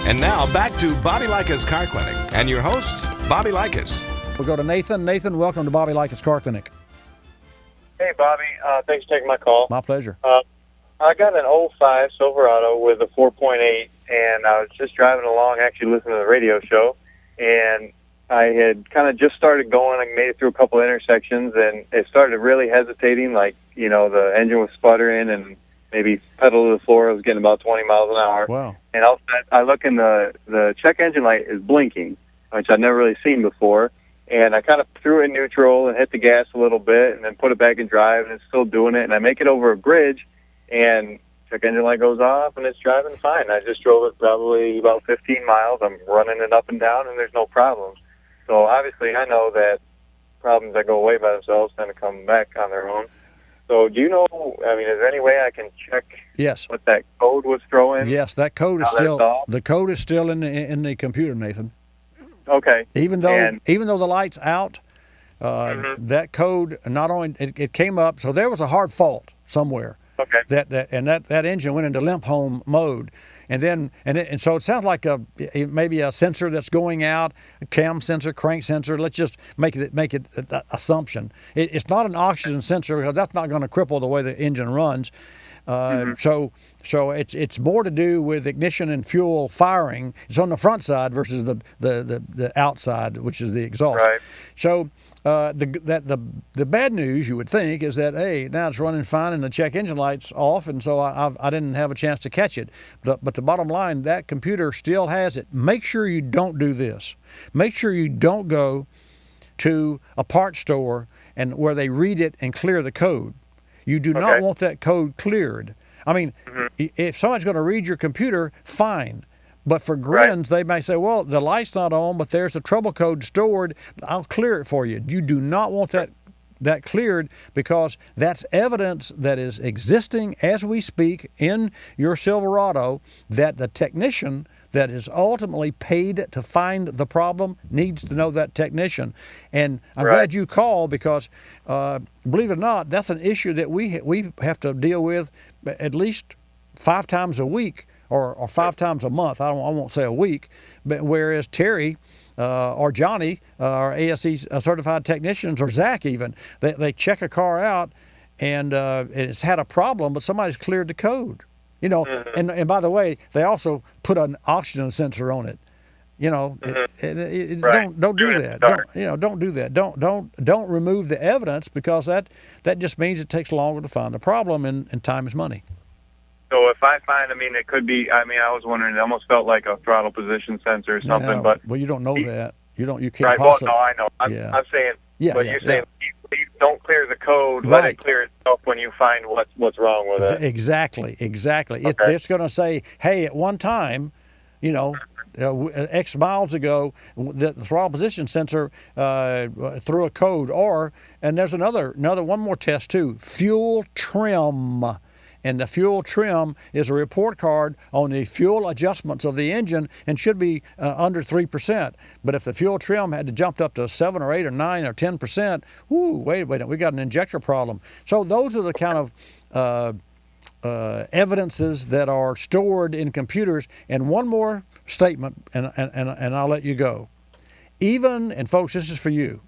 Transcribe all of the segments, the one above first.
And now back to Bobby Likis Car Clinic and your host, Bobby Likis. We'll go to Nathan. Nathan, welcome to Bobby Likis Car Clinic. Hey, Bobby. Thanks for taking my call. My pleasure. I got an '05 Silverado with a 4.8, and I was just driving along, actually listening to the radio show, and I had kind of just started going. I made it through a couple of intersections, and it started really hesitating, like, the engine was sputtering, and maybe pedal to the floor. I was getting about 20 miles an hour. Wow. And I look, and the check engine light is blinking, which I'd never really seen before. And I kind of threw it in neutral and hit the gas a little bit and then put it back in drive, and it's still doing it. And I make it over a bridge, and check engine light goes off, and it's driving fine. I just drove it probably about 15 miles. I'm running it up and down, and there's no problems. So obviously I know that problems that go away by themselves tend to come back on their own. So do you know, is there any way I can check what that code was throwing? Yes, that code is still in the computer, Nathan. Okay. Even though the light's out, that code not only it came up, so there was a hard fault somewhere. Okay. That engine went into limp home mode, and so it sounds like maybe a sensor that's going out, a cam sensor, crank sensor. Let's just make it an assumption. It's not an oxygen sensor, because that's not going to cripple the way the engine runs. So it's more to do with ignition and fuel firing. It's on the front side versus the outside, which is the exhaust. Right. So the bad news, you would think, is that, hey, now it's running fine and the check engine light's off, and so I didn't have a chance to catch it. But the bottom line, that computer still has it. Make sure you don't do this. Make sure you don't go to a parts store and where they read it and clear the code. You do not want that code cleared. I mean, if somebody's going to read your computer, fine. But for grins, they may say, well, the light's not on, but there's a trouble code stored. I'll clear it for you. You do not want that cleared, because that's evidence that is existing as we speak in your Silverado, that the technician that is ultimately paid to find the problem needs to know that technician. And I'm glad you called, because believe it or not, that's an issue that we have to deal with at least 5 times a week or 5 times a month. I won't say a week, but whereas Terry or Johnny, our ASE certified technicians, or Zach even, they check a car out and it's had a problem, but somebody's cleared the code. And by the way, they also put an oxygen sensor on it. Don't do that. Don't do that. Don't remove the evidence, because that just means it takes longer to find the problem, and time is money. So if I find, it could be. I was wondering. It almost felt like a throttle position sensor or something. Yeah, but you don't know that. You can't. Right. Possibly. Well, no, I know. I'm saying. Yeah. But you're saying you don't clear the code. Let it clear itself when you find what's wrong with it. Exactly. Okay. It's going to say, hey, at one time, X miles ago, the throttle position sensor threw a code. And there's one more test too, fuel trim. And the fuel trim is a report card on the fuel adjustments of the engine, and should be under 3%. But if the fuel trim had jumped up to 7 or 8 or 9 or 10%, wait a minute, we got an injector problem. So those are the kind of evidences that are stored in computers. And one more statement, and I'll let you go. And folks, this is for you.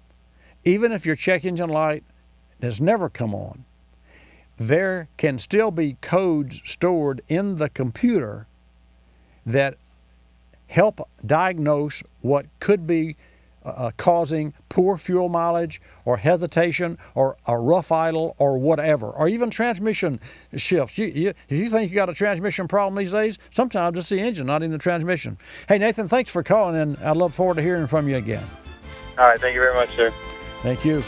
Even if your check engine light has never come on, there can still be codes stored in the computer that help diagnose what could be causing poor fuel mileage or hesitation or a rough idle or whatever, or even transmission shifts. If you think you got a transmission problem these days, sometimes it's the engine, not even the transmission. Hey, Nathan, thanks for calling, and I look forward to hearing from you again. All right. Thank you very much, sir. Thank you.